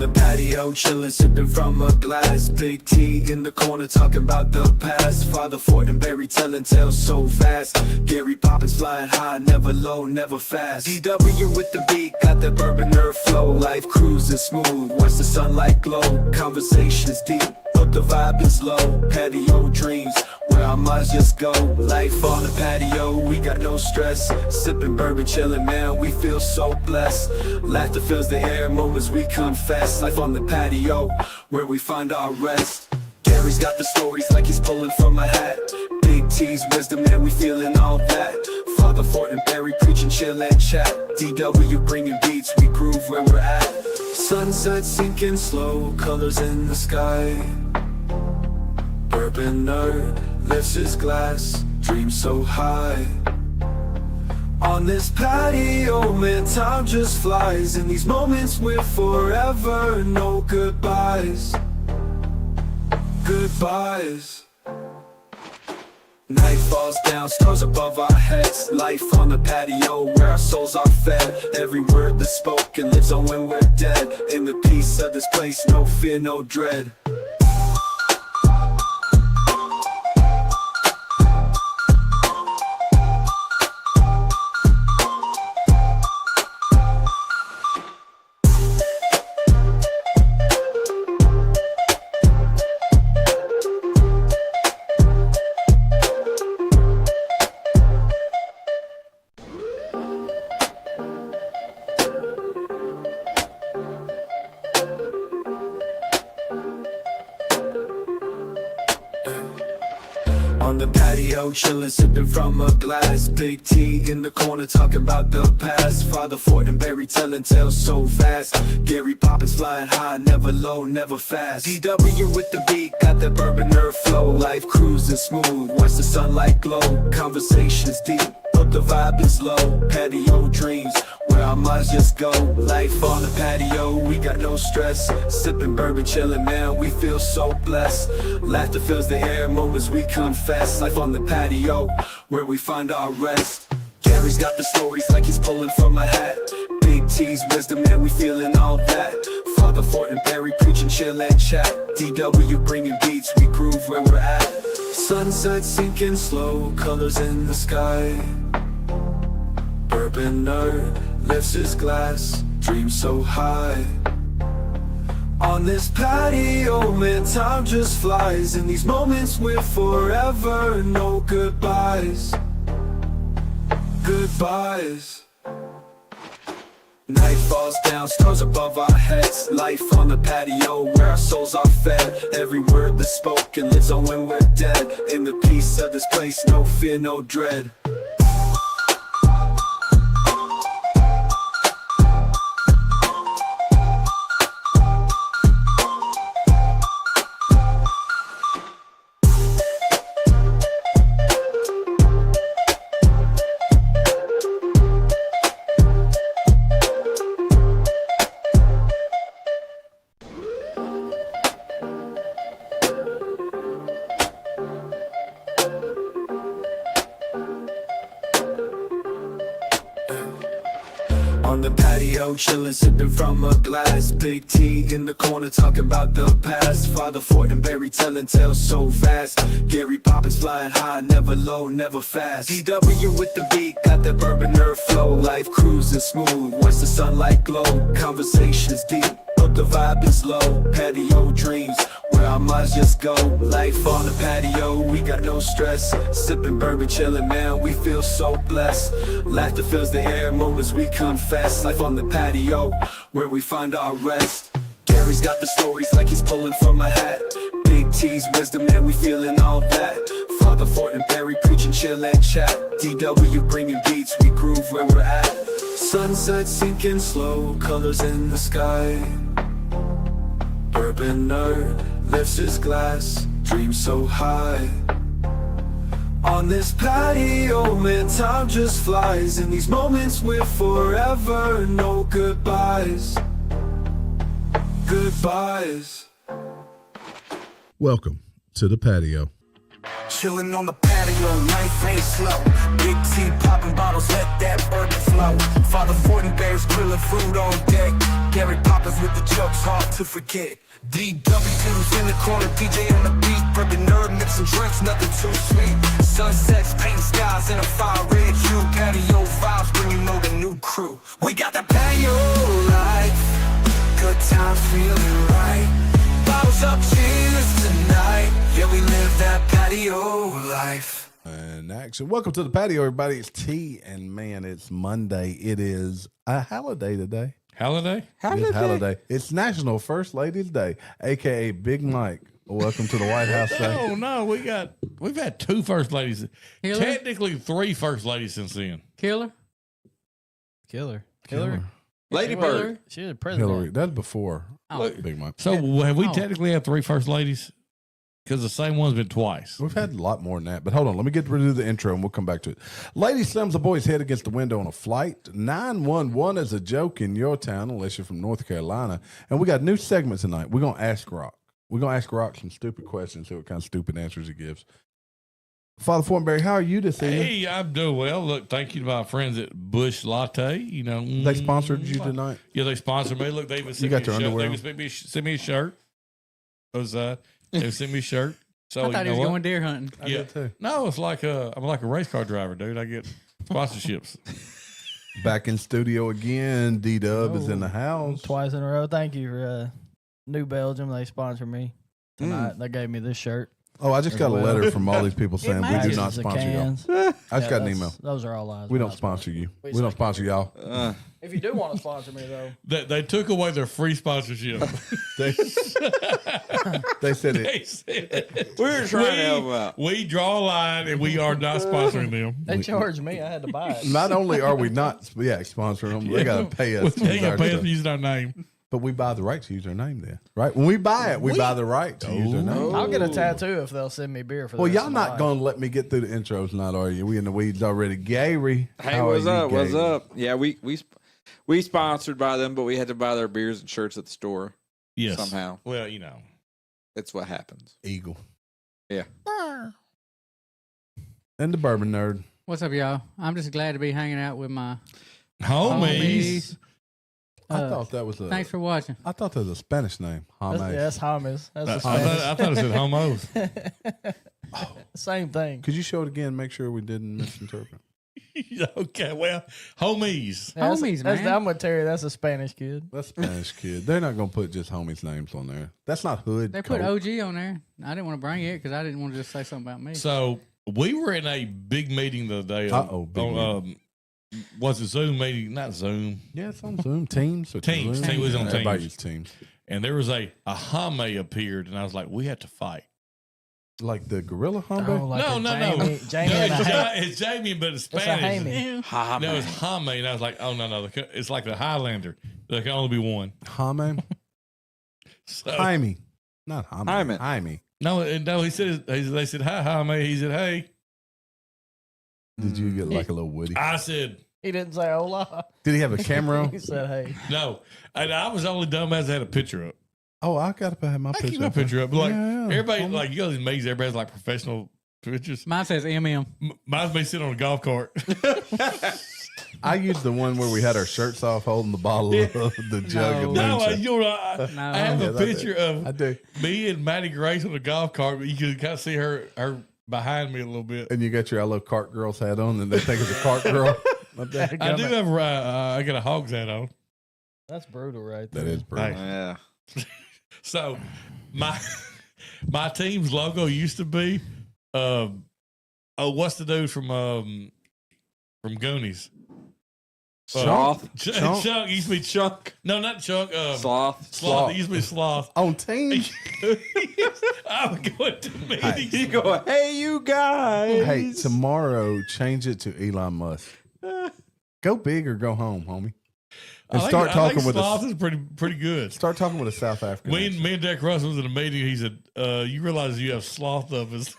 the patio, chillin', sipping from a glass. Big T in the corner, talking about the past. Father Fortenberry telling tales so fast. Gary Poppins flying high, never low, never fast. DW with the beat, got that bourbon nerve flow. Life cruising smooth, watch the sunlight glow. Conversations deep, but the vibe is low. Patio dreams, where our minds just go. Life on the patio, we got no stress. Sipping bourbon, chillin', man, we feel so blessed. Laughter fills the air, moments we confess. Life on the patio, where we find our rest. Gary's got the stories like he's pulling from a hat. Big T's wisdom, man, we feeling all that. Father Fortenberry preaching, chill and chat. DW bringing beats, we groove where we're at. Sunset sinking slow, colors in the sky. Bourbon nerd lifts his glass, dreams so high. On this patio, man, time just flies. In these moments we're forever, no goodbyes. Goodbyes. Night falls down, stars above our heads. Life on the patio, where our souls are fed. Every word that's spoken lives on when we're dead. In the peace of this place, no fear, no dread. On the patio, chillin', sipping from a glass. Big T in the corner, talking about the past. Father Fortenberry telling tales so fast. Gary Poppins flying high, never low, never fast. DW with the beat, got that bourbon nerve flow. Life cruising smooth, watch the sunlight glow. Conversations deep, but the vibe is low. Patio dreams, where our minds just go. Life on the patio, we got no stress. Sipping bourbon, chillin', man, we feel so blessed. Laughter fills the air, moments we confess. Life on the patio, where we find our rest. Gary's got the stories like he's pulling from a hat. Big T's wisdom, man, we feeling all that. Father Fortenberry preaching, chill and chat. DW bringing beats, we groove where we're at. Sunset sinking slow, colors in the sky. Bourbon nerd lifts his glass, dreams so high. On this patio, man, time just flies. In these moments we're forever, no goodbyes. Goodbyes. Night falls down, stars above our heads. Life on the patio, where our souls are fed. Every word that's spoken lives on when we're dead. In the peace of this place, no fear, no dread. On the patio, chillin', sipping from a glass. Big T in the corner, talking about the past. Father Fortenberry telling tales so fast. Gary Poppins flying high, never low, never fast. DW with the beat, got that bourbon nerve flow. Life cruising smooth, watch the sunlight glow. Conversations deep, but the vibe is low. Patio dreams, where our minds just go. Life on the patio, we got no stress. Sipping bourbon, chillin', man, we feel so blessed. Laughter fills the air, moments we confess. Life on the patio, where we find our rest. Gary's got the stories like he's pulling from a hat. Big T's wisdom, man, we feeling all that. Father Fortenberry preaching, chill and chat. DW bringing beats, we groove where we're at. Sunset sinking slow, colors in the sky. Bourbon nerd lifts his glass, dreams so high. On this patio, man, time just flies. In these moments we're forever, no goodbyes. Goodbyes. Welcome to the patio. chillin' on the patio, life ain't slow. Big T popping bottles, let that bourbon flow. Father Fortenberry's grillin' food on deck. Gary Poppins with the jokes, hard to forget. DW's in the corner, DJ on the beat. Bourbon nerd, mixing drinks, nothing too sweet. Sunsets, paint skies in a fire red hue. Patio vibes when you know the new crew. We got the patio life, good times feeling right. Bottles up, cheers tonight. Yeah, we live that patio life. And action. Welcome to the patio, everybody. It's T, and man, it's Monday. It is a holiday today. Holiday? It's holiday. It's National First Ladies Day, aka Big Mike. Welcome to the White House Day. Oh no, we've had two first ladies. Hillary? Technically three first ladies since then. Killer. Lady Bird. She was president. Hillary. That's before Big Mike. So have we technically had three first ladies? Because the same one's been twice. We've had a lot more than that, but hold on. Let me get rid of the intro and we'll come back to it. Lady slams a boy's head against the window on a flight. 911 is a joke in your town, unless you're from North Carolina. And we got a new segment tonight. We're going to ask Grok. We're going to ask Grok some stupid questions, see what kind of stupid answers he gives. Father Fortenberry, how are you this evening? Hey, I'm doing well. Look, thank you to my friends at Bush Latte. You know, They sponsored you tonight? Yeah, they sponsored me. Look, they even sent You me got your a shirt. underwear They on? even sent me a shirt. They sent me a shirt. So I thought he was going deer hunting. I did too. No, it's like I'm like a race car driver, dude. I get sponsorships. Back in studio again. D-Dub is in the house. Twice in a row. Thank you for New Belgium. They sponsored me tonight. They gave me this shirt. Oh, I just got a letter from all these people saying we do Matches not the sponsor y'all. cans. I just got an email. Those are all lies. We We're don't not sponsor you. We We don't suck. sponsor y'all. If you do want to sponsor me, though, They took away their free sponsorship. They, they said it. They said, We were trying to help out. we draw a line and we are not sponsoring them. they charged me. I had to buy it. Not only are we not sponsoring them, they got to pay us. to They use got our to pay us stuff. for using our name. But we buy the right to use their name then, right? When we buy it, we buy the right to use their name. I'll get a tattoo if they'll send me beer for Well, the rest y'all of my not life. going to let me get through the intros, not are you? We in the weeds already. Gary, Hey, how what's are you, up? What's Gary? up? Yeah, we sponsored by them, but we had to buy their beers and shirts at the store Yes. somehow. Well, you know. It's what happens. Eagle. Yeah. And the bourbon nerd. What's up, y'all? I'm just glad to be hanging out with my Homies. I thought that was a. Thanks for watching. I thought that was a Spanish name. That's, James. yeah, that's Hamas. That's the I Spanish. thought it said homos. Same thing. Could you show it again? Make sure we didn't misinterpret. Okay, well, homies. Yeah, that's- Homies, that's, man. I'm with Terry. That's a Spanish kid. That's Spanish kid. They're not going to put just homies' names on there. That's not hood. They put code. OG on there. I didn't want to bring it because I didn't want to just say something about me. So we were in a big meeting the other day. Uh-oh, big meeting. Was it Zoom meeting? Not Zoom. Yeah, it's on Zoom. Teams. Or Teams. Zoom. Teams was on Everybody Teams. uses Teams. And there was a hame appeared, and I was like, we have to fight. Like the gorilla humble? Oh, like No, a no. Jamie No, and a it's, Ham- it's Jamie, but it's It's a Spanish. hammy. No, it's Hame, and I was like, oh, no. It's like the Highlander. There can only be one. Jaime? So, Jaime. Not Jaime. Jaime. Jaime. no, he said, they said, hi, Hame. He said, hey. Did you get like a little Woody? I said, He didn't say hola. Did he have a camera? He said, hey. no. And I was the only dumbass that had a picture up. Oh, I got to have my I picture. keep my picture up. But like, Yeah. everybody, like, you go to these meetings, everybody's like professional pictures. Mine says MM. Mine's me sitting on a golf cart. I used the one where we had our shirts off holding the bottle of the jug of No, moonshine. you know, I have Yeah, a that's picture I of do. me and Maddie Grace on a golf cart, but you can kind of see her behind me a little bit. And you got your I Love Cart Girls hat on, and they think it's a cart girl. Up there. I do have I got a hog's hat on. That's brutal right there. That is brutal. Yeah. So my team's logo used to be what's the dude from Goonies? Sloth. Chunk? Chunk used to be Chunk. No, not Chunk. Sloth. Sloth. It used to be Sloth. On team. I would go to meetings. You go, hey, you guys. Hey, tomorrow, change it to Elon Musk. Go big or go home, homie. And start talking with Sloth us. is pretty good. Start talking with a South African. accent. Me and Jack Russell was in a meeting. He said, "You realize you have sloth up as."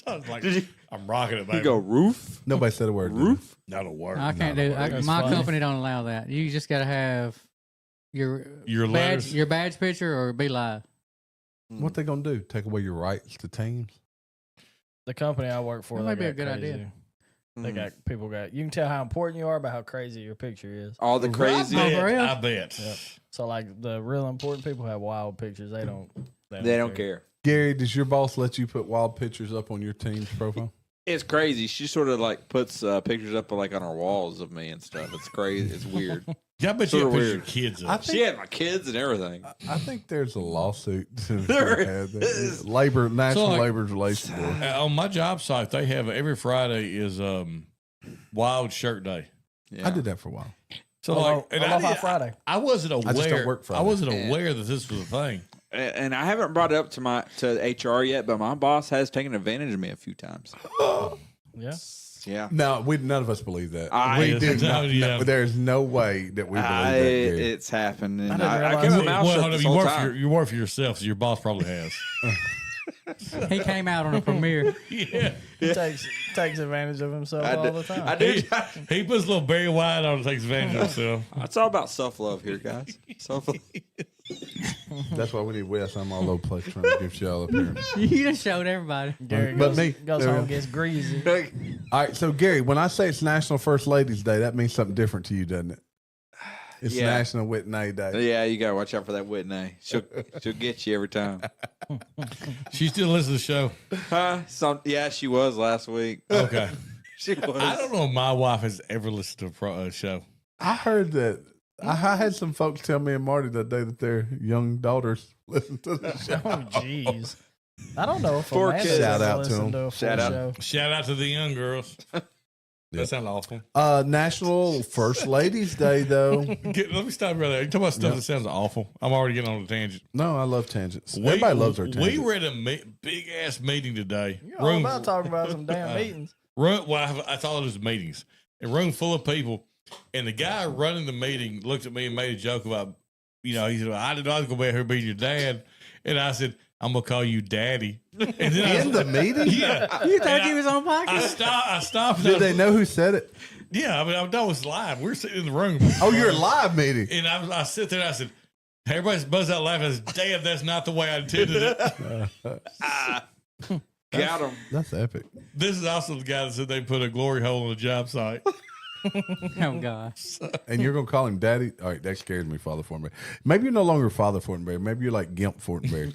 I was like, Did you- "I'm rocking it, baby." You go roof. Nobody said a word. did Roof. Not a word. I can't Not a do. word. That's My funny. company don't allow that. You just got to have your letters. your badge picture or be live. What they gonna do? Take away your rights to teams? The company I work for, That they might be a got good idea. crazy. They got people got. You can tell how important you are by how crazy your picture is. All the crazy. Oh, for real? I bet. Yep. So like the real important people have wild pictures. They don't. They don't care. Gary, does your boss let you put wild pictures up on your team's profile? It's crazy. She sort of like puts pictures up like on her walls of me and stuff. It's crazy. It's weird. Yeah, I bet you Sorta have pictures of weird. kids I up. think- She had my kids and everything. I think there's a lawsuit. There is. National like- Labor Relations Board. On my job site, they have every Friday is Wild Shirt Day. Yeah. I did that for a while. So like, and I, Aloha did- Friday. I wasn't aware. I just don't work Friday. I wasn't aware that this was a thing. And I haven't brought it up to HR yet, but my boss has taken advantage of me a few times. Yeah. Yeah. No, none of us believe that. I- we do No, not. yeah. No, there's no way that we believe that. Gary. It's happened. And I didn't I realize kept my it. mouth Well, shut hold on, this you whole work time. you work for yourself, so your boss probably has. He came out on a premiere. Yeah, He takes advantage of himself I all do- the time. I do. he puts a little Barry White on and takes advantage of himself. It's all about self-love here, guys. Self-love. That's why we need Wes. I'm all over the place trying to give y'all up here. You just showed everybody. Gary But goes, me. goes There we home, go. gets greasy. All right, so Gary, when I say it's National First Ladies Day, that means something different to you, doesn't it? It's Yeah. National Whitney Day. Yeah, you gotta watch out for that Whitney. She'll get you every time. She still listens to the show. Huh? Yeah, she was last week. Okay, She was. I don't know if my wife has ever listened to a show. I heard that. I had some folks tell me and Marty that day that their young daughters listen to the show. Oh, jeez. I don't know if Four Amanda's kids. ever Shout out to listened him. to a full Shout out. show. Shout out to the young girls. Yep. That sounds awful. National First Ladies Day, though. Let me stop right there. You talk about stuff Yep. that sounds awful. I'm already getting on a tangent. No, I love tangents. Everybody loves their tangents. We were at a big ass meeting today. You're all about talking about some damn meetings. I thought it was meetings. A room full of people, and the guy running the meeting looked at me and made a joke about, he said, I didn't know I was going to be here being your dad. And I said, I'm going to call you daddy. And then In the meeting? yeah. You thought And he was on I podcast? stopped. Did they know who said it? Yeah, I know it's live. We're sitting in the room. Oh, you're a live meeting. And I sit there and I said, everybody's buzzed out laughing. I said, damn, that's not the way I intended it. Got him. That's epic. This is also the guy that said they put a glory hole on the job site. Oh gosh. And you're going to call him daddy? All right, that scares me, Father Fortenberry. Maybe you're no longer Father Fortenberry. Maybe you're like Gimp Fortenberry.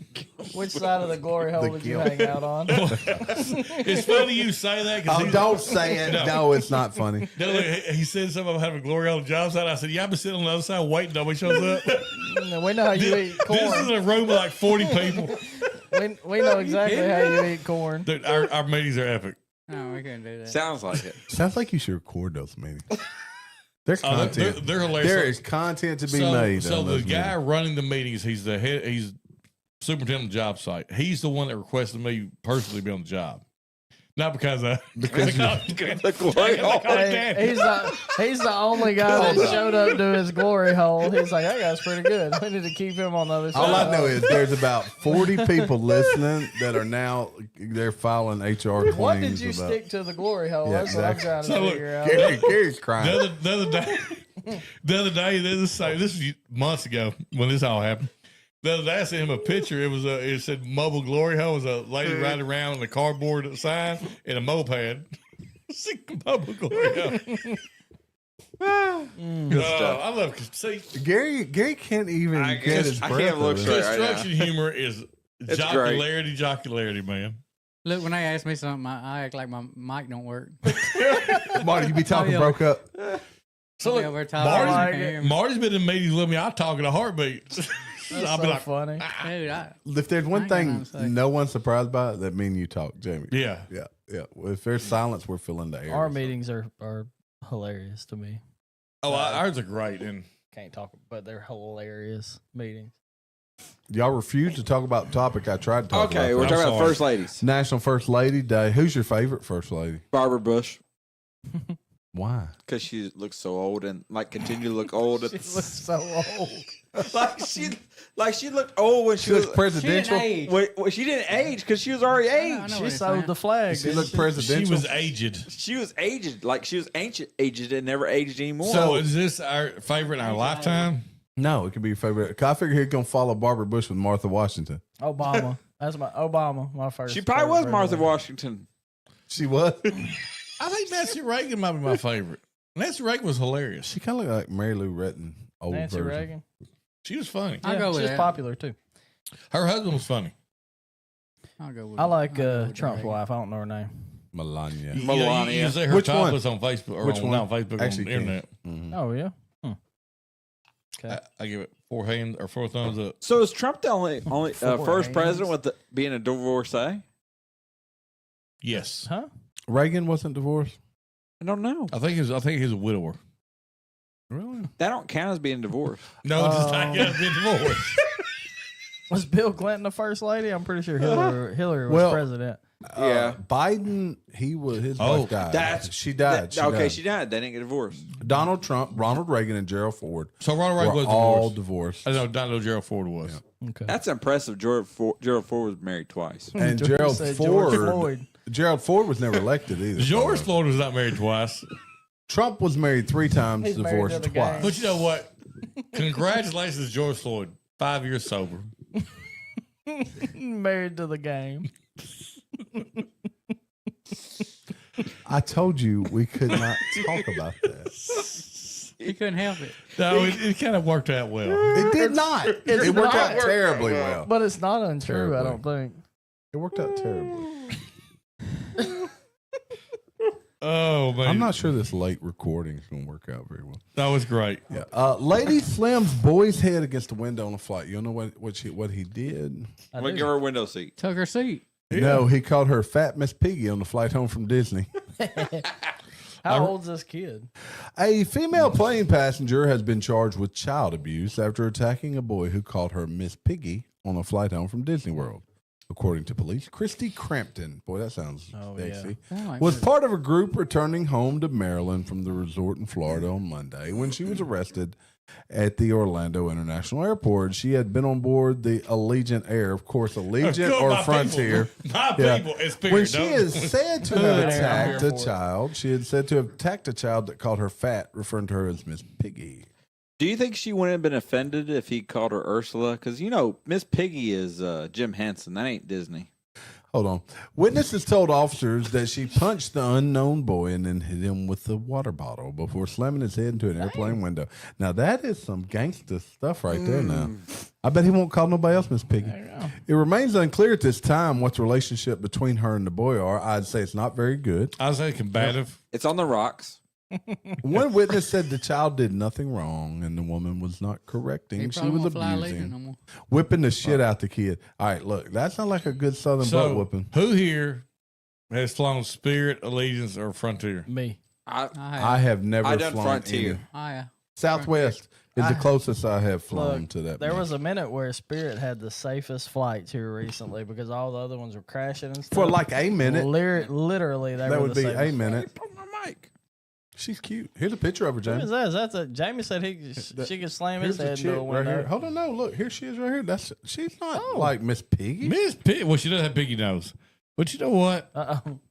Which side of the glory hole The did you guilt. hang out on? It's funny you say that because Oh, don't say it. No, it's not funny. he said something about having a glory hole on the job site. I said, yeah, I've been sitting on the other side waiting. Nobody shows up. We know how you eat This is corn. a room with like 40 people. We know exactly how you eat corn. Dude, our meetings are epic. No, we couldn't do that. Sounds like it. Sounds like you should record those meetings. There's Oh, content. they're hilarious. There is content to be so, made. So on the those guy meetings. running the meetings, he's the head, he's superintendent of the job site. He's the one that requested me personally to be on the job. Not because Because The glory hole. Hey, he's the only guy that showed up to his glory hole. He's like, that guy's pretty good. We need to keep him on the other side. all I know is there's about 40 people listening that are now they're filing HR claims. What did you about. stick to the glory hole? Yeah, That's exactly. what I'm So trying to look, figure out. Gary's crying. the other day, this was months ago when this all happened. The other day, I sent him a picture. It said mobile glory hole. It was a lady riding around on a cardboard sign and a moped. Mobile glory hole. Good stuff. I love see Gary can't even I get his I breath. can't look over straight. there. construction humor is It's jocularity, man. Look, when they ask me something, I act like my mic don't work. Marty, you be talking yeah. broke up. So I'll be look, over talking, you Marty- can't hear me. Marty's been in meetings with me. I talk in a heartbeat. That's I'll be so like, funny. Dude, If there's I one ain't got thing nothing to say. no one's surprised by, that mean you talk, Jamie. yeah. Yeah. Well, if there's silence, we're filling the air. Our meetings are hilarious to me. Oh, ours are great. And Can't talk, but they're hilarious meetings. Y'all refuse to talk about the topic I tried to talk Okay, about. we're talking about sorry. first ladies. National First Lady Day. Who's your favorite First Lady? Barbara Bush, Why? because she looks so old and continue to look old. She looks so old. She looked old when She looks presidential. age. Well, she didn't age because she was already I aged. know She what he's sold saying. the flag. She didn't looked she presidential. was aged. She was aged, like she was ancient, aged, and never aged anymore. So is this our favorite in our lifetime? No, it could be your favorite. I figure he's gonna follow Barbara Bush with Martha Washington. Obama. That's my Obama. My first. she probably favorite was Martha president. Washington. She was. I think Nancy Reagan might be my favorite. Nancy Reagan was hilarious. She kind of looked like Mary Lou Retton, old Nancy version. Reagan. She was funny. I'll go with she's that. popular too. Her husband was funny. I'll go with I like I'll go with Trump's Reagan. wife. I don't know her name. Melania. You Melania. say her Which topless on Facebook or Which on, one? not on Facebook Actually, on the internet. Mhm. Oh yeah. Okay. I give it 4 hands or 4 thumbs up. So is Trump the only Four first hands. president with being a divorcee? Yes, Huh? Reagan wasn't divorced. I don't know. I think he's a widower. Really? That don't count as being divorced. No, it's just not gonna be divorced. Was Bill Clinton the first lady? I'm pretty sure Hillary was Well, president. Yeah. Biden, his Oh, wife died. that's- she died. She died. They didn't get divorced. Donald Trump, Ronald Reagan, and Gerald Ford So Ronald were Reagan was all divorced. divorced. I know. Don't know Gerald Ford was. Okay. That's impressive. Gerald Ford was married twice. And George Gerald said George Ford, Floyd. Gerald Ford was never elected either. George Floyd was not married twice. Trump was married 3 times, He's married divorced to the twice. gang. But you know what? Congratulations, George Floyd. 5 years sober. Married to the game. I told you we could not talk about that. He couldn't help it. No, it kind of worked out well. It did not. it's It worked not. out terribly well. But it's not untrue, Terribly. I don't think. It worked out terribly. Oh man, I'm not sure this late recording is going to work out very well. That was great. Yeah. Lady slams boy's head against the window on a flight. You know what he did? I Like, do. give her a window seat. Took her seat. No, he called her Fat Miss Piggy on the flight home from Disney. How old's this kid? A female plane passenger has been charged with child abuse after attacking a boy who called her Miss Piggy on a flight home from Disney World. According to police, Christy Crampton, boy, that sounds sexy, Sound like was her. part of a group returning home to Maryland from the resort in Florida on Monday when she was arrested at the Orlando International Airport. She had been on board the Allegiant Air, of course, Allegiant Good, or my Frontier. People. My Yeah. people. It's When period. she Don't- is said to have Air attacked a Airport. child, she had said to have attacked a child that called her fat, referring to her as Miss Piggy. Do you think she wouldn't have been offended if he called her Ursula? Because, Miss Piggy is Jim Henson. That ain't Disney. Hold on. Witnesses told officers that she punched the unknown boy and then hit him with the water bottle before slamming his head into an airplane window. Now, that is some gangster stuff right there now. I bet he won't call nobody else Miss Piggy. It remains unclear at this time what the relationship between her and the boy are. I'd say it's not very good. I was saying combative. It's on the rocks. One witness said the child did nothing wrong and the woman was not correcting. He She probably was won't fly leaving abusing, no more. whipping the shit out the kid. All right, look, that sounds like a good southern butt So, whooping. who here has flown Spirit, Allegiance, or Frontier? Me. I have never I done flown Frontier. any. Southwest is the closest I have flown Look, to that. there much. was a minute where Spirit had the safest flights here recently because all the other ones were crashing and stuff. for like a minute. Literally, they That were would the be a safest. minute. On my mic. She's cute. Here's a picture of her, Who Jamie. is that? That's a Jamie said she could slam Here's his the head chick into a right window. here. Hold on, no, look, here she is right here. She's not like Miss Piggy. Miss Piggy. Well, she does have Piggy nose. But you know what?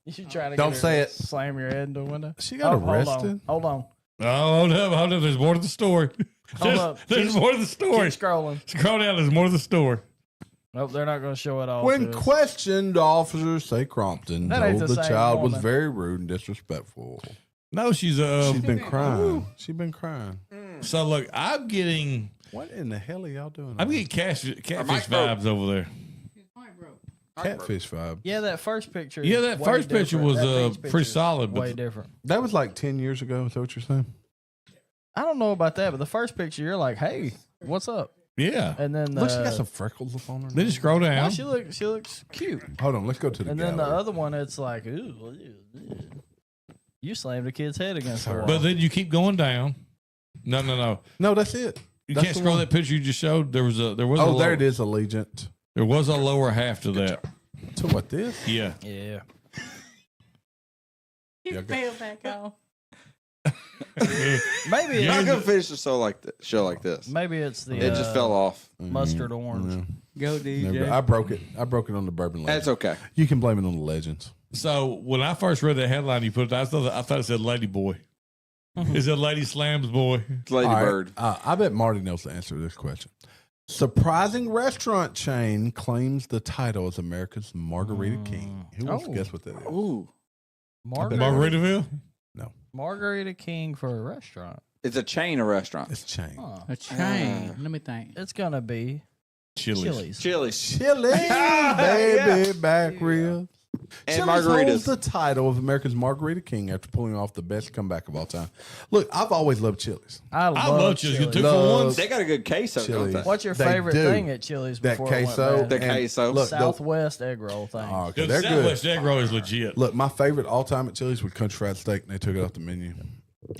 You trying to Don't get her say to it. Slam your head into a window. She got arrested. Hold on. Oh, hold up. There's more to the story. Hold up. There's more to the story. Keep scrolling. Scroll down. There's more to the story. Nope, they're not going to show it all. When to us. questioned, officers say Crompton That ain't told the the same child was woman. very rude and disrespectful. No, she's She's been crying. She's been crying. So look, I'm getting What in the hell are y'all doing? catfish mic broke. vibes over there. Catfish vibe. Yeah, that first picture. Yeah, is that way first picture different. was That beach pretty picture is solid, but way different. That was like 10 years ago. Is that what you're saying? I don't know about that, but the first picture, you're like, "Hey, what's up?" yeah. And then Look, she got some freckles up on her. Then nose. just scroll no, down. she looks cute. Hold on, let's go to the And then gallery. the other one, it's like, ooh, you slammed a kid's head against the wall. But then you keep going down. No. No, that's it. You That's can't the scroll one. that picture you just showed. There was a Oh, lower, there it is, Allegiant. There was a lower half to that. So what this? Yeah. yeah, Yeah, Fell back on. maybe Yeah. I'm it's, gonna finish the show like this. maybe it's the It just fell off. mustard orange. Go DJ. Never- I broke it. I broke it on the Bourbon Legend. That's okay. You can blame it on the legends. So when I first read that headline, you put it. I thought it said "Lady Boy." It said "Lady Slams Boy." It's Lady All right, Bird. I bet Marty knows the answer to this question. Surprising restaurant chain claims the title as America's Margarita King. Who wants to guess what that is? Ooh. Margaritaville? Margarita King for a restaurant. It's a chain of restaurants. It's chain. Huh. A chain. Let me think. It's gonna be Chili's. Chili's. Chili, baby, back ribs. And Chili's holds margaritas. the title of America's Margarita King after pulling off the best comeback of all time. Look, I've always loved Chili's. I love Chili's. Chili's. Two for one. They got a good queso, don't Chili's. they? What's your They favorite do. thing at Chili's That before it queso. went bad? The queso. Look, Southwest egg roll thing. oh, okay, The they're Southwest good. egg roll is legit. Look, my favorite all time at Chili's was country fried steak, and they took it off the menu.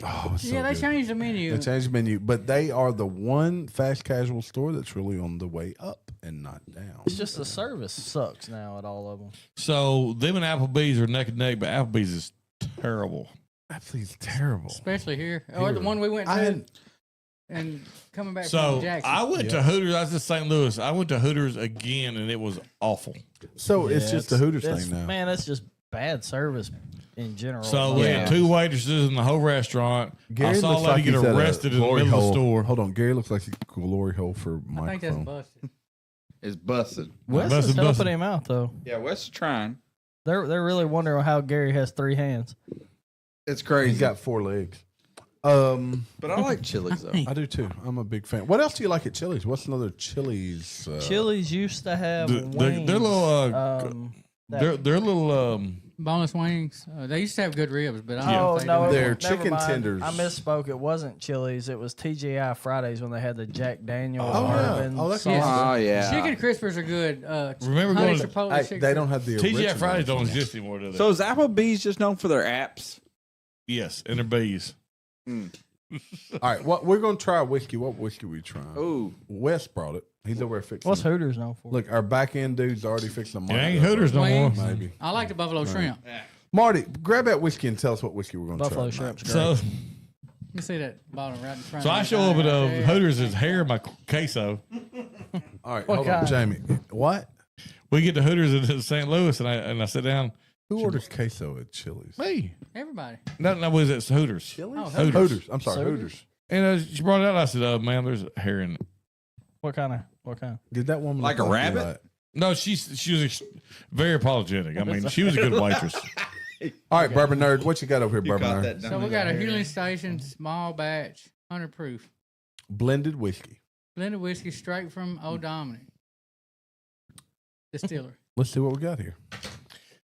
Oh, it's so Yeah, they good. changed the menu. They changed the menu, but they are the one fast casual store that's really on the way up and not down. It's just the service sucks now at all of them. So them and Applebee's are neck and neck, but Applebee's is terrible. Absolutely terrible. Especially here. Or the one we went to. I had, and coming back So from Jackson. I went to Hooters. I was in St. Louis. I went to Hooters again, and it was awful. so it's just the Hooters It's- thing now. Man, it's just bad service in general. So we had two waitresses in the whole restaurant. I saw a lady get he's at a arrested in the glory middle of hole. the store. Hold on, Gary looks like he's a glory hole for I think that's microphone. busted. It's busted. Wes Busted, is helping busted. him out though. Yeah, Wes is trying. They're really wondering how Gary has 3 hands. It's crazy. He's got 4 legs. But I like Chili's though. I do too. I'm a big fan. What else do you like at Chili's? What's another Chili's? Chili's used to have Their wings. little, That- their little, Boneless wings. They used to have good ribs, but I don't Oh think no! they They're never chicken mind. tenders. I misspoke. It wasn't Chili's. It was TGI Fridays when they had the Jack Daniel Oh, yeah. bourbon Oh, that's sauce. Oh yeah. Chicken crispers are good. Remember honey going to- chipotle Hey, chicken they don't have the TGI original. Fridays don't exist anymore, do they? So is Applebee's just known for their apps? yes, and their bees. All right, what we're going to try a whiskey. What whiskey we trying? Ooh. Wes brought it. He's over there fixing. What's it. Hooters known for? Look, our back end dude's already fixing the It mic. ain't Hooters no more. Wings. Maybe. I like the buffalo shrimp. Marty, grab that whiskey and tell us what whiskey we're going to try. Buffalo tonight. shrimp's great. So, Let me see that bottle right in front so of me. I show up at Right there. Hooters' is hair in my queso. All right, What hold on, kind? Jamie. What? We get to Hooters in St. Louis, and I sit down. Who orders queso at Chili's? Me. Everybody. No, was at Hooters. Oh, Hooters. I'm sorry, Hooters. And she brought it out. And I said, man, there's hair in it. What kind of? Did that woman Like look a you rabbit? like- No, she was very apologetic. I mean, she was a good waitress. All right, Bourbon Nerd, what you got over here, Bourbon Nerd? So we got a Healing Station small batch, 100 proof. Blended whiskey. Blended whiskey straight from Old Dominic. Distillery. Let's see what we got here.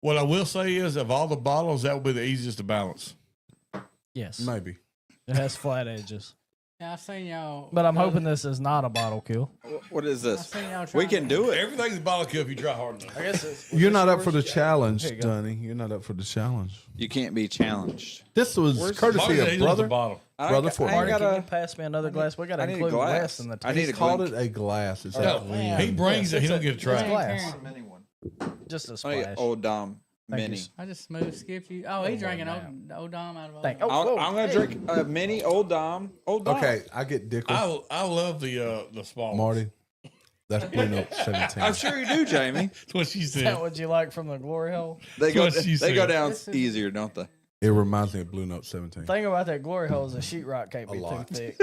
What I will say is, of all the bottles, that would be the easiest to balance. Yes, Maybe. it has flat edges. Yeah, I seen y'all. But I'm hoping this is not a bottle kill. What is I this? seen y'all We trying can do it. Everything's a bottle kill if you try hard enough. I guess You're not up for the challenge, Here you go. Dunny. You're not up for the challenge. You can't be challenged. This was Where's- courtesy of brother. bottle. Brother I Fortenberry. Marty, ain't can you got pass me another glass? We got to I need a include glass. Wes in the I need a taste. Called it a glass. Is that No, clean? he brings it. He don't get a It's try. glass. mini one. Just a I splash. need old Dom Thank mini. you. I just smooth skipped you. Oh, he's drinking man. old Dom out of old Thank- Dom. oh, whoa, I'm gonna hey. drink a mini old Dom. Old Dom. Okay, I get Dickel. I love the small. Marty. That's Blue Note 17. I'm sure you do, Jamie. That's what she Is that said. what you like from the glory hole? They go. That's what she They go said. down This is- easier, don't they? It reminds me of Blue Note 17. Thing about that glory hole is the sheetrock can't A be too lot. thick.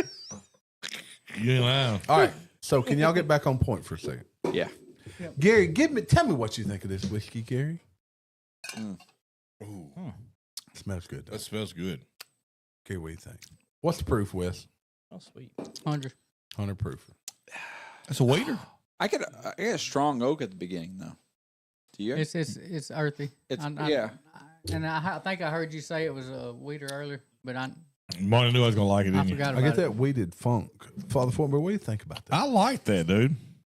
You ain't lying. All right, so can y'all get back on point for a second? Yeah. Gary, tell me what you think of this whiskey, Gary. Ooh, Smells good. Though. that smells good. Gary, what do you think? What's the proof, Wes? Oh, sweet. 100. 100 proof. That's a waiter. I get a strong oak at the beginning though. Do you? It's earthy. Yeah. And I think I heard you say it was a weeder earlier, but I Marty knew I was gonna like it, didn't you? forgot I about get it. that weeded funk. Father Fortenberry, what do you think about that? I like that, dude.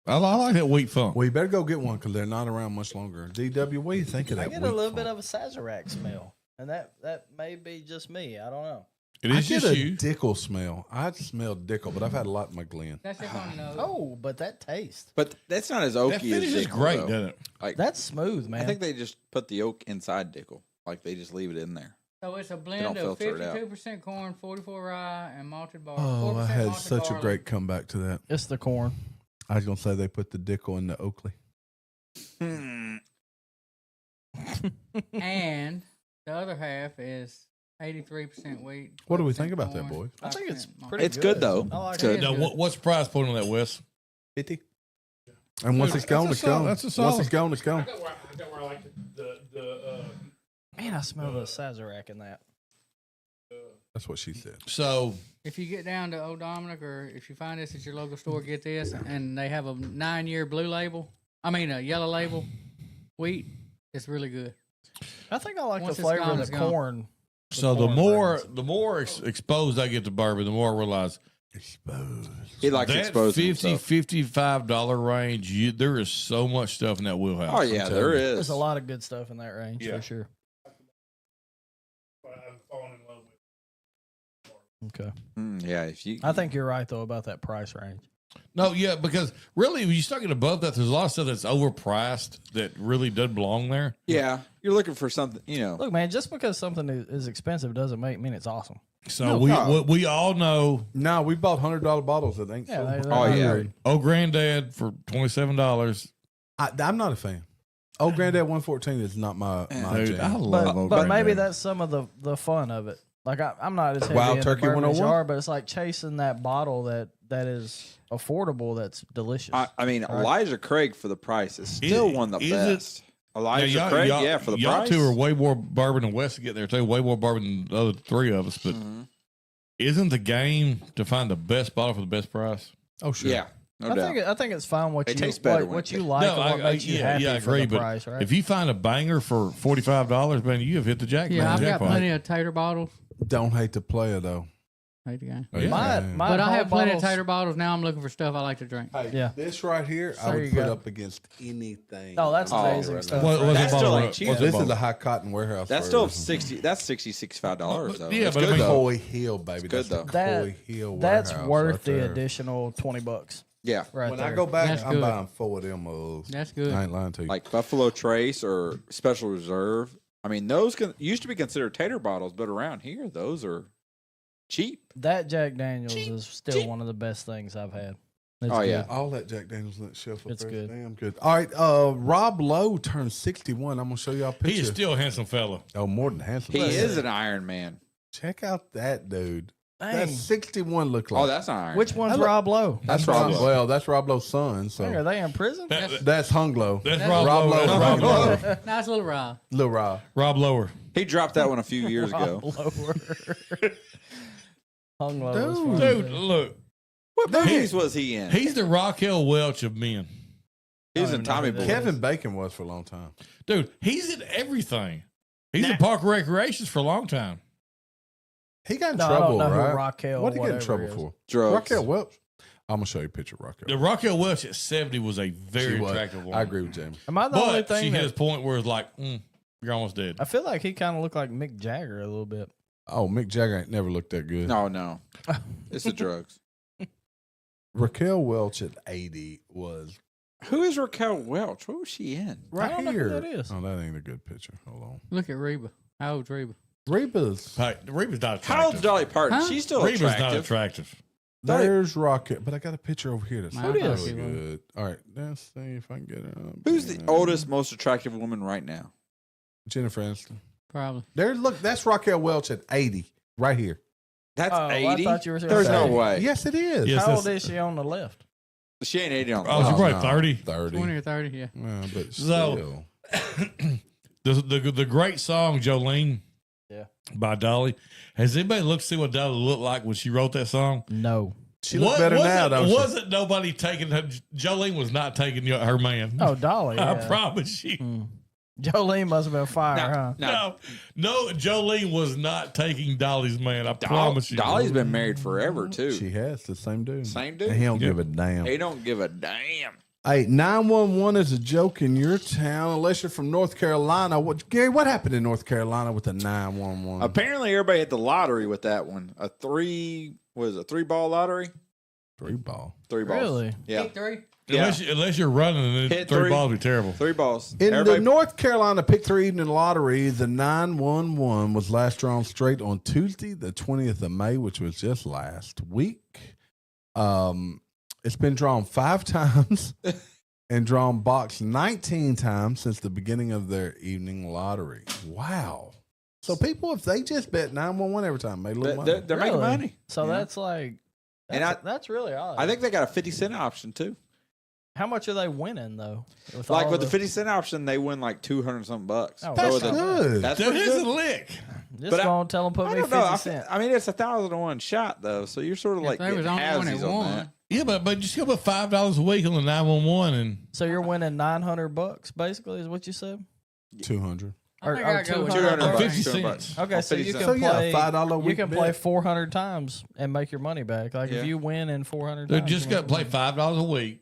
I like that wheat funk. Well, you better go get one because they're not around much longer. DW, what do you think of that? I get a little bit of a Sazerac smell, and that may be just me. I don't know. It I is get just a you. Dickel smell. I smell Dickel, but I've had a lot in my Glen. That's just on the nose. Oh, but that taste. But that's not as oaky That finish as is Dickel, great, though. doesn't it? Like That's smooth, man. I think they just put the oak inside Dickel. Like they just leave it in there. So it's a don't blend of filter it out. 52% corn, 44 rye, and malted barley. Oh, I 4% had malted such a barley. great comeback to that. it's the corn. I was going to say they put the Dickel in the Oakley. And the other half is 83% wheat. What do we 12% think about that, corn, boys? I think it's 5% pretty It's good, though. I like It's it. good. Now, what's the price point on that, Wes? 50. And once it's gone, it's gone. That's a Once solid. it's gone, it's gone. I got where I like the Man, Man, I smell the Sazerac in that. That's what she said. So If you get down to Old Dominic, or if you find this at your local store, get this, and they have a 9-year blue label. I mean, a yellow label wheat. It's really good. I think I like Once the it's flavor gone, of it's the gone. corn. so the more exposed I get to bourbon, the more I realize Exposed. He likes that exposing $50, himself. $55 range. There is so much stuff in that wheelhouse. Oh yeah, I'm there telling you. is. There's a lot of good stuff in that range Yeah. for sure. Okay. Yeah, if you, I think you're right though about that price range. No, yeah, because really, when you start getting above that, there's a lot of stuff that's overpriced that really doesn't belong there. yeah, you're looking for something. Look, man, just because something is expensive doesn't mean it's awesome. So No. we all know No, we bought $100 bottles that ain't Yeah, so. they're Oh, yeah. hungry. old granddad for $27. I'm not a fan. Old Granddad 114 is not my Dude, I jam. love old But maybe granddad. that's some of the fun of it. Like I'm not as heavy Wild into Turkey bourbon as you 101? are, but it's like chasing that bottle that is affordable. That's delicious. I mean, Right. Elijah Craig for the price is still one of the is it- best. Elijah Craig, for the y'all price. two are way more bourbon than Wes to get there too. Way more bourbon than the other three of us. But isn't the game to find the best bottle for the best price? Oh, sure. Yeah, no doubt. I think it's fine what It you tastes better when what it you tastes- like and what makes you happy I for agree. the But price, right? if you find a banger for $45, man, you have hit the jackpot. Yeah, I've got jackpot. plenty of tater bottles. Don't hate the player, though. Hate the guy. Yeah. my But I whole have plenty of bottles- tater bottles. Now I'm looking for stuff I like to drink. Hey, Yeah. this right here, I There would you put go. up against anything. Oh, that's Oh, amazing right stuff. What- right what's there. That the still bottle? ain't cheap. What's This the is a bottle? high cotton warehouse. That's still version. 60. That's $65 though. Yeah, That's but I good mean- though. Coy Hill, baby. good, That's the though. Coy Hill That's warehouse worth right the there. additional $20. Yeah, Right When there. I go back, That's I'm good. buying 4 of them mugs. That's good. I ain't lying to you. like Buffalo Trace or Special Reserve. I mean, those used to be considered tater bottles, but around here, those are cheap. That Jack Daniels is still one of the best things I've had. It's Oh, good. yeah. all that Jack Daniels on that shelf up It's there is good. damn good. All right, Rob Lowe turned 61. I'm gonna show y'all a picture. He is still a handsome fella. oh, more than handsome. He That's is it. an Iron Man. Check out that dude. Dang. That's 61 look like. Oh, that's an Iron Which Man. one's Hello. Rob Lowe? That's Rob Lowe. Well, that's Rob Lowe's son. So Are they in prison? that's Hung Lowe. That's That's Rob, Rob Lowe. Lowe. That's Rob Lowe. Nice little Rob. Lil Rob. Rob Lower. He dropped that one a few years ago. Lower. Hung Low. was Dude. fun, Dude, too. look. What movies was he in? He's the Raquel Welch of men. He was I in don't even Tommy know who Boy. that Kevin Bacon was for a long time. Dude, he's in everything. He's in Park Recreations for a long time. He got in No, I trouble, don't know right? who Raquel What did he get in whatever trouble is. for? Drugs. Raquel Welch. I'm gonna show you a picture of Raquel. The Raquel Welch at 70 was a very She was. attractive woman. I agree with Jamie. Am I the only But she thing hit that his point where it's like, you're almost dead. I feel like he kind of looked like Mick Jagger a little bit. Oh, Mick Jagger ain't never looked that good. No. It's the drugs. Raquel Welch at 80 was Who is Raquel Welch? What was she in? right don't know who here. that is. Oh, that ain't a good picture. Hold on. Look at Reba. How old's Reba? Reba's. Hey, Reba's not attractive. How old's Dolly Parton? Huh? She's still Reba's not attractive. attractive. There's Raquel, but I got a picture over here that's My really is. good. All right, let's see if I can get it up. Who's the oldest, most attractive woman right now? Jennifer Aniston. Probably. There, look, that's Raquel Welch at 80, right here. That's Oh, I 80? thought you were gonna There's say- no way. Yes, it is. Yes. How old is she on the left? She ain't 80 on the Oh, list. she's probably no, 30. 30. 20 or 30, yeah. Well, but So- still. the great song Jolene Yeah. by Dolly. Has anybody looked to see what Dolly looked like when she wrote that song? No. She looks better now, don't she? Wasn't nobody taking her? Jolene was not taking her man. Oh, Dolly. I Yeah. promise you. Jolene must have been fire, huh? No, Jolene was not taking Dolly's man. I promise you. Dolly's been married forever, too. She has the same dude. Same dude? And he don't Yeah. give a damn. They don't give a damn. Hey, 911 is a joke in your town, unless you're from North Carolina. Gary, what happened in North Carolina with the 911? Apparently, everybody hit the lottery with that one. A 3-ball lottery? 3-ball. 3 balls. Really? Yeah. Pick 3? Unless you're running, and Hit 3 three. balls would be terrible. 3 balls. In Everybody- the North Carolina Pick 3 Evening Lottery, the 911 was last drawn straight on Tuesday, the 20th of May, which was just last week. It's been drawn 5 times and drawn box 19 times since the beginning of their evening lottery. Wow. So people, if they just bet 911 every time, made a little money. They're making Really? money. So Yeah. that's like, And that's really odd. I think they got a 50-cent option, too. How much are they winning though? Like all with the 50-cent option, they win like 200 something bucks. Oh, That's So good. That's Dude, pretty here's a good. lick. Just But gonna tell them put I me don't 50 know. cents. I mean, it's 1,000 shot though, so you're sort of like they was getting only one halvesies at on one. that. Yeah, but just go put $5 a week on the 911 and So you're winning $900 basically, is what you said? 200. I think Or I go with 200 Or bucks. 50 200 cents. bucks. Okay, Oh, so 50 you can cents. So, yeah, play $5 a You week can bet. play 400 times and make your money back. Like Yeah. if you win in 400 dude, times, just you got to make play money. $5 a week.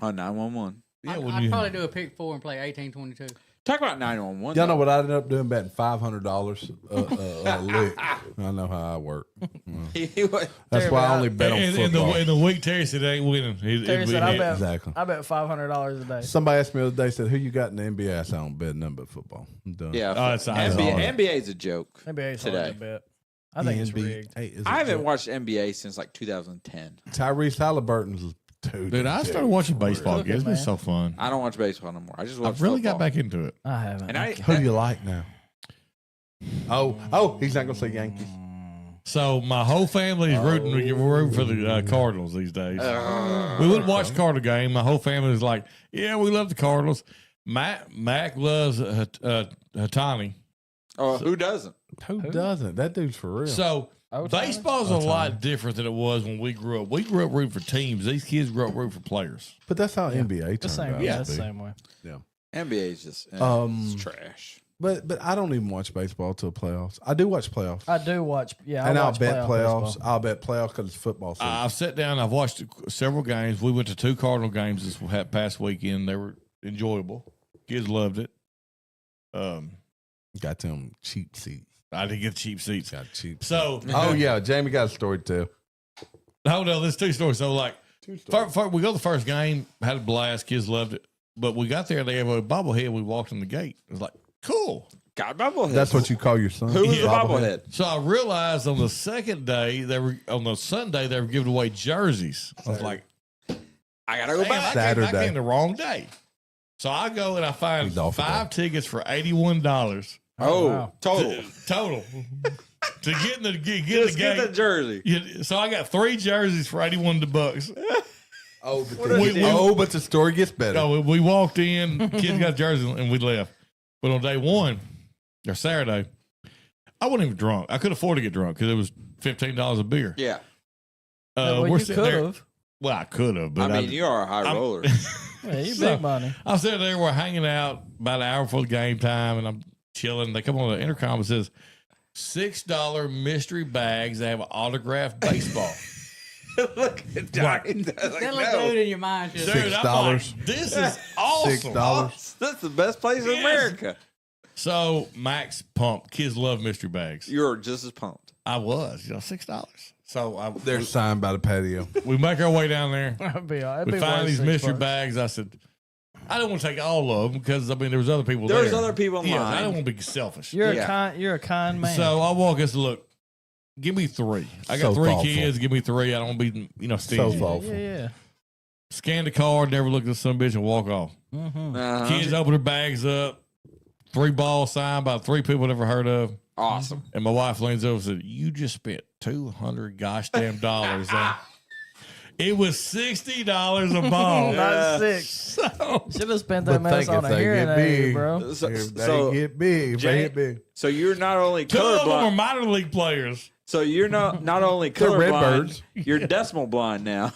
On 911. Yeah, when I'd you probably do a pick 4 and play 1822. Talk about 911. Y'all know what I ended up doing? Betting $500 a lick. I know how I work. That's why I only bet on in football. the week Terry said ain't winning. Terry said, I bet, Exactly. I bet $500 a day. Somebody asked me the other day, said, "Who you got in the NBA?" I said, "I don't bet nothing but football." I'm done. Yeah, Oh, it's awesome. NBA is a joke. NBA's today. hard to bet. I think it's rigged. Hey, is it I haven't joke? watched NBA since like 2010. Tyrese Halliburton's dude. Dude, I started watching baseball Look again. at It's been man. so fun. I don't watch baseball no more. I just watch I've really got football. back into it. I haven't. And I Who do you like now? Oh, he's not gonna say Yankees. So my whole family is rooting. We're rooting for the Cardinals these days. We wouldn't watch the Cardinal game. My whole family is like, "Yeah, we love the Cardinals." Mac loves Hatani. Oh, who doesn't? Who doesn't? That dude's for real. So Otani? baseball's a lot different than it was when we grew up. We grew up rooting for teams. These kids grew up rooting for players. but that's how NBA the turned same. out. Yeah, to it's the be. same way. NBA is just it's trash. But I don't even watch baseball till playoffs. I do watch playoffs, I do watch. Yeah, and I'll watch bet playoffs. baseball. I'll bet playoffs because it's football season. I've sat down. I've watched several games. We went to 2 Cardinal games this past weekend. They were enjoyable. Kids loved it. Got them cheap seats. I didn't get cheap seats. Got cheap. So, Oh yeah, Jamie got a story too. hold on. There's 2 stories. So, like, we go to the first game, had a blast. Kids loved it. But we got there, they have a bobblehead. We walked in the gate. It was like, cool. Got bobblehead. That's what you call your son. Who was the Bobblehead? bobblehead? So I realized on the second day, on the Sunday, they were giving away jerseys. I was like, I gotta go damn, back. I Saturday. came the wrong day. So I go and I find He's off 5 tickets for $81 Oh, wow. total. total to get in the get Just the get the game. jersey. Yeah, so I got 3 jerseys for $81. Oh, but the story gets better. So we walked in, kids got jerseys, and we left. But on day 1 or Saturday, I wasn't even drunk. I could afford to get drunk because it was $15 a beer. Yeah. Well, we're you sitting could there. have. Well, I could have, but I mean, you are a high roller. Yeah, you So, big money. I'm sitting there, we're hanging out about an hour before the game time, and I'm chilling. They come on the intercom and says, $6 mystery bags. They have an autographed baseball. Look at Johnny. Like, That look no. good in your mind. Just Dude, I'm $6. like, this is awesome. $6. That's the best place in Yes. America. So Max pumped. Kids love mystery bags. You're just as pumped. I was, $6. So They're signed by the patio. we make our way down there. It'd be We find worth these $6. mystery bags. I said, I don't want to take all of them because, I mean, there was other people There's there. other people in Yeah, line. I don't want to be selfish. You're Yeah. a kind man. So I walk and say, look, give me 3. I got So 3 thoughtful. kids. Give me 3. I don't want to be, So stingy. thoughtful. yeah. Scan the card, never look at the son of a bitch and walk off. Uh-huh. Kids open their bags up. 3 balls signed by 3 people I never heard of. Awesome. And my wife leans over and said, "You just spent $200 gosh damn dollars." It was $60 a ball. Not 6. Should have spent that But mess think on if a they hearing get aid, big, bro. So, If they so, get big, if they Jay- get big. so you're not only 2 of them are colorblind. minor league players. So you're not only They're colorblind. Redbirds. You're decimal blind now.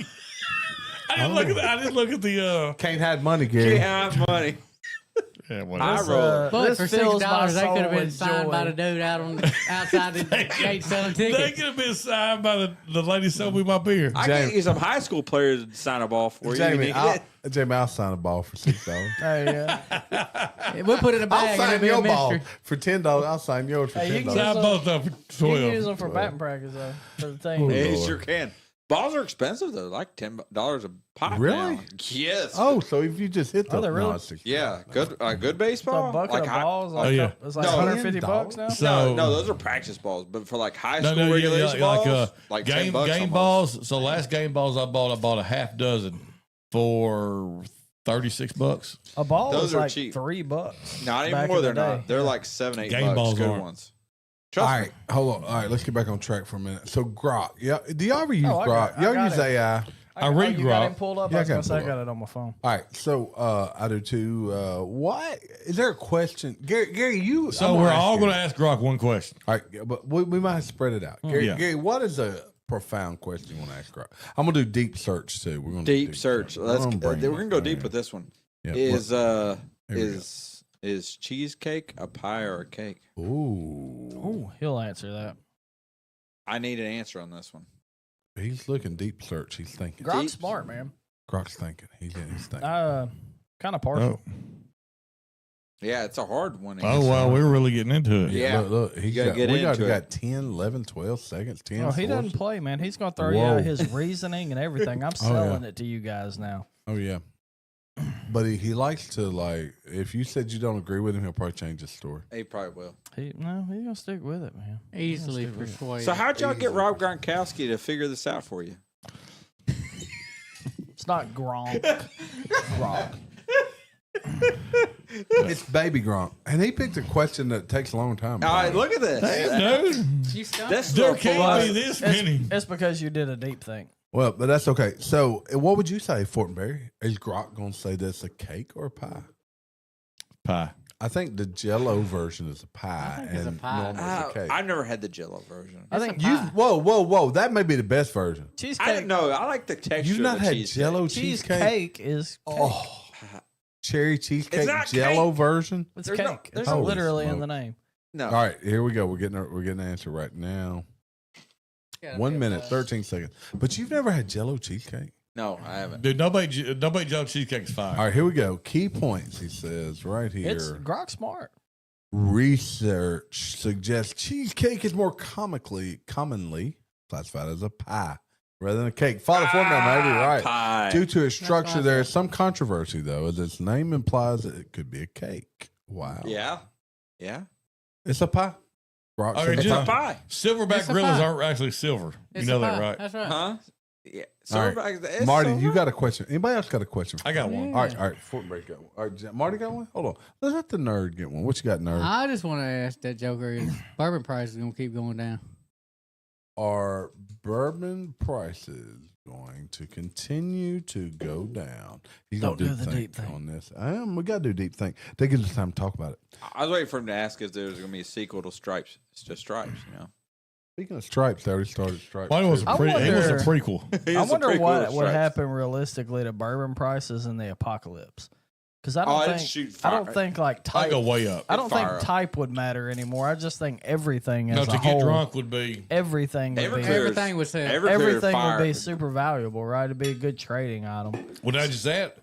I didn't look at the. Can't have money, Gary. Yeah, money. Yeah, I whatever. roll. But This for fills my $6, they soul could have been with signed joy. by the dude outside the gate selling They tickets. could have been signed by the lady selling me my beer. I Jamie- can get some high school players to sign a ball for you. Jamie, You I'll, get- I'll sign a ball for $6. Hey, yeah. We'll put it in a I'll bag and sign it'll be your a ball mystery. for $10. I'll sign yours for Hey, you can $10. get Sign both of them for You can use 12. them for batting practice, though, for the team. Yeah, you Lord. sure can. Balls are expensive though, like $10 a pop. Really? now. Yes. Oh, so if you just hit the Are they really? no, it's $6. yeah. Good So baseball. a bucket like of high- balls, like, Oh, yeah. it's like No. $150 now? So no, those are practice balls. But for like high No, school yeah, regulation balls, like game $10 game almost. balls. So last game balls I bought a half dozen for $36. A ball Those is are like cheap. $3. Not back anymore. in the They're not. day. They're like $7, $8 Game balls good aren't. ones. All Trust me. right, hold on. All right, let's get back on track for a minute. So Grok, yeah, do y'all ever use Oh, I Grok? got Y'all use it. AI? I read You got Grok. him pulled up? Yeah, I was I going got to say I pulled got it on my phone. All right, so I do too. What is there a question, Gary? You So I'm we're ask all you. going to ask Grok one question. All right, but we might spread it out. Gary, Yeah. Gary, what is a profound question you want to ask Grok? I'm gonna do deep search too. We're gonna do Deep search. Let's. I'm We're gonna bring gonna it go down deep here. with this one. Yeah, Is cheesecake a pie or a cake? Ooh, Oh, he'll answer that. I need an answer on this one. he's looking deep search. He's thinking. Grok's Deep- smart, man. Grok's thinking. He's thinking. Kind of partial. Yeah, it's a hard one. Oh, wow. We're really getting into it. Yeah. Look, he's gotta got, get we into it. got 10, 11, 12 seconds. 10. Oh, he four. doesn't play, man. He's going to throw you Whoa. out his reasoning and everything. I'm Oh, yeah. selling it to you guys now. Oh yeah, but he likes to like. If you said you don't agree with him, he'll probably change his story. He probably will. He's going to stick with it, man. Easily persuaded. So how'd y'all get Rob Gronkowski to figure this out for you? It's not Gronk. Gronk. It's Baby Gronk, and he picked a question that takes a long time. All right, look at this. Dude, You stumped This me. there little can't be fella- this many. It's because you did a deep thing. Well, but that's okay. So, what would you say, Fortenberry? Is Grok going to say that's a cake or a pie? Pie. I think the Jello version is a pie, I think it's a and pie. normal is a cake. I've never had the Jello version. I think You whoa! That may be the best version. cheesecake. I didn't know. I like the texture. You've not of the had cheesecake. Jello cheesecake? cheesecake is cake. Oh, cherry cheesecake not Jello version. It's there's cake. no- there's it's no- literally in Holy the name. No. All right, here we go. We're getting an answer right now. Gotta 1 be a minute, pie. 13 seconds. But you've never had Jello cheesecake. No, I haven't. Dude, nobody Jello cheesecake's fine. All right, here we go. Key points. He says right here. It's Grok smart. Research suggests cheesecake is more commonly classified as a pie rather than a cake. Father Fortnite may be right. Pie. Due to its structure, what I there is some controversy, though, as its name implies that it could be a cake. Wow. Yeah. Yeah. It's a pie. Grok Okay, said It's just- a pie. Silverback It's a gorillas pie. aren't actually silver. It's you know a that, pie. right? That's right. Huh? Yeah. All right. Silverback- it's Marty, silver? you got a question. Anybody else got a question? I got one. All right. Fortenberry got one. All right, Marty got one? Hold on. Let's let the nerd get one. What you got, nerd? I just want to ask that Joker is bourbon prices going to keep going down? Are bourbon prices going to continue to go down? He's Don't gonna do the deep thing. on this. We got to do deep think. That gives us time to talk about it. I was waiting for him to ask if there's going to be a sequel to Stripes. It's just Stripes, you know. Speaking of Stripes, they already started Stripes. Mine was too. a it was a wonder- prequel. I wonder what would happen realistically to bourbon prices in the apocalypse. Because I don't I don't think like I type. go way up. I don't think fire up. type would matter anymore. I just think everything as No, a to whole, get drunk would be. everything would be Everclear- Everything was said. everything fire. would be super valuable, right? It'd be a good trading item. Well, not just that,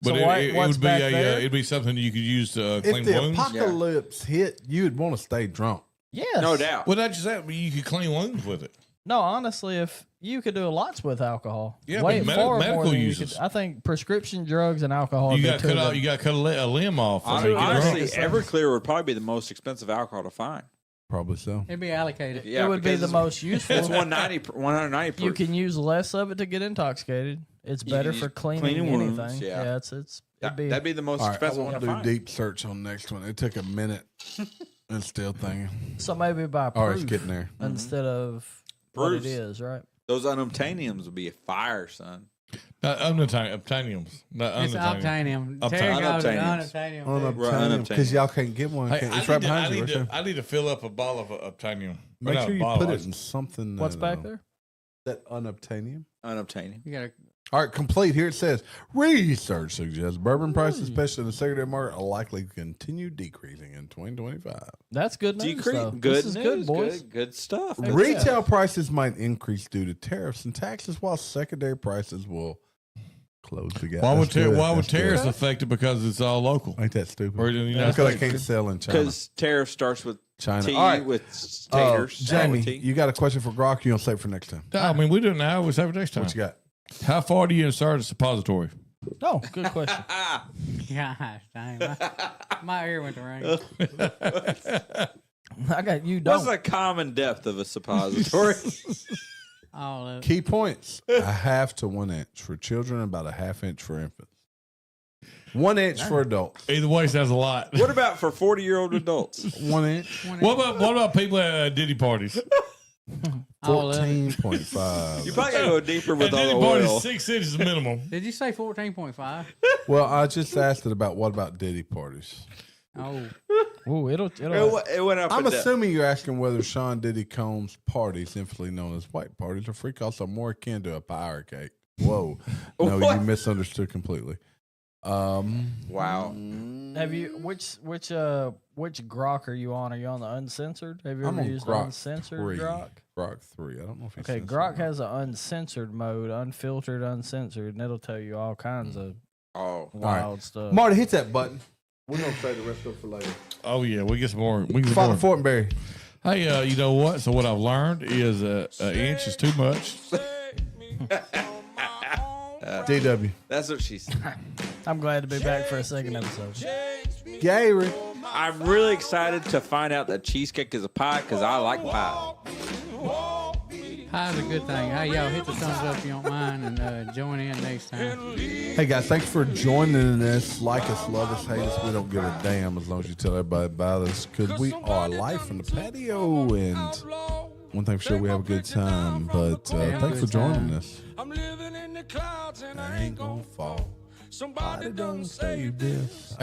but So it what's would be back there? it'd be something you could use to clean If the wounds. apocalypse hit, you'd want to stay drunk. Yes, No doubt. Well, not just that, but you could clean wounds with it. No, honestly, if you could do lots with alcohol, Yeah, way but far medical more than you uses. could. I think prescription drugs and alcohol. You would got be two of the- you got to cut a limb off. I mean, you get Honestly, drunk. Everclear would probably be the most expensive alcohol to find. Probably so. It'd be allocated. Yeah, it would be because the most useful. It's 190 proof. You can use less of it to get intoxicated. It's You better can for use cleaning, cleaning wounds, anything. yeah. It'd That'd be be the most All right, I expensive one won't to do find. deep search on the next one. It took a minute and still thinking. so maybe by All right, proof it's getting there. instead of what it Proofs. is, right? Those unobtainiums would be a fire, son. Not obtainiums. Not It's unobtainium. obtainium. Terry calls it Unobtainiums. unobtainium. Unobtainium, because y'all can't get one. Hey, It's right behind you. I Right there. I need to fill up a bottle of obtainium. Make Or not sure a you bottle, put it in something. What's back there? That unobtainium. Unobtainium. You gotta. All right, complete. Here it says research suggests bourbon prices, especially in the secondary market, are likely to continue decreasing in 2025. That's good news. though. Good This is news. good, boys. Good stuff. Hey, Retail prices might increase due to tariffs and taxes, while secondary prices will close the gap. Why would That's good. why would That's good. tariffs affect it? Because it's all local. Ain't that stupid? Or in the United because they States. can't sell in China. Because tariff starts with China. tea, All right. with taters. Jamie, with tea. you got a question for Grok? You gonna save it for next time? I mean, we do it now. We have it next time. What you got? How far do you insert a suppository? Oh, good question. Gosh, dang, my ear went to ring. I got you. What's Don't. the common depth of a suppository? All of it. Key points: a half to 1 inch for children, about a half inch for infants. 1 inch for adults. Either way, sounds a lot. what about for 40-year-old adults? 1 inch. What about people at Diddy parties? All of it. 14.5. You probably gotta go deeper with And all Diddy the party's oil. 6 inches minimum. Did you say 14.5? Well, I just asked it about what about Diddy parties. Oh, Ooh, it'll It went up. I'm and down. assuming you're asking whether Sean Diddy Combs' parties, infamously known as white parties, are free also more akin to a pie or cake. Whoa. No, What? you misunderstood completely. Wow. Have you which Grok are you on? Are you on the uncensored? Have you I'm ever on used Grok uncensored 3. Grok? Grok 3. I don't know if it's Okay, Grok has an uncensored mode, unfiltered, uncensored, and it'll tell you all kinds of Oh. wild stuff. Marty, hit that button. We're going to save the rest of it for later. Oh yeah, we get some more. We get some Father more. Fortenberry. Hey, you know what? So what I've learned is an inch is too much. DW. That's what she said. I'm glad to be back for a second episode. Gary. I'm really excited to find out that cheesecake is a pie because I like pie. pie's a good thing. Hey, y'all, hit the thumbs up if you don't mind, and join in next time. Hey guys, thanks for joining us. Like us, love us, hate us. We don't give a damn as long as you tell everybody about us, because we are live from the patio. And one thing for sure, we have a good time. But thanks for joining us. I'm living in the clouds and I ain't gonna fall. Somebody done say this.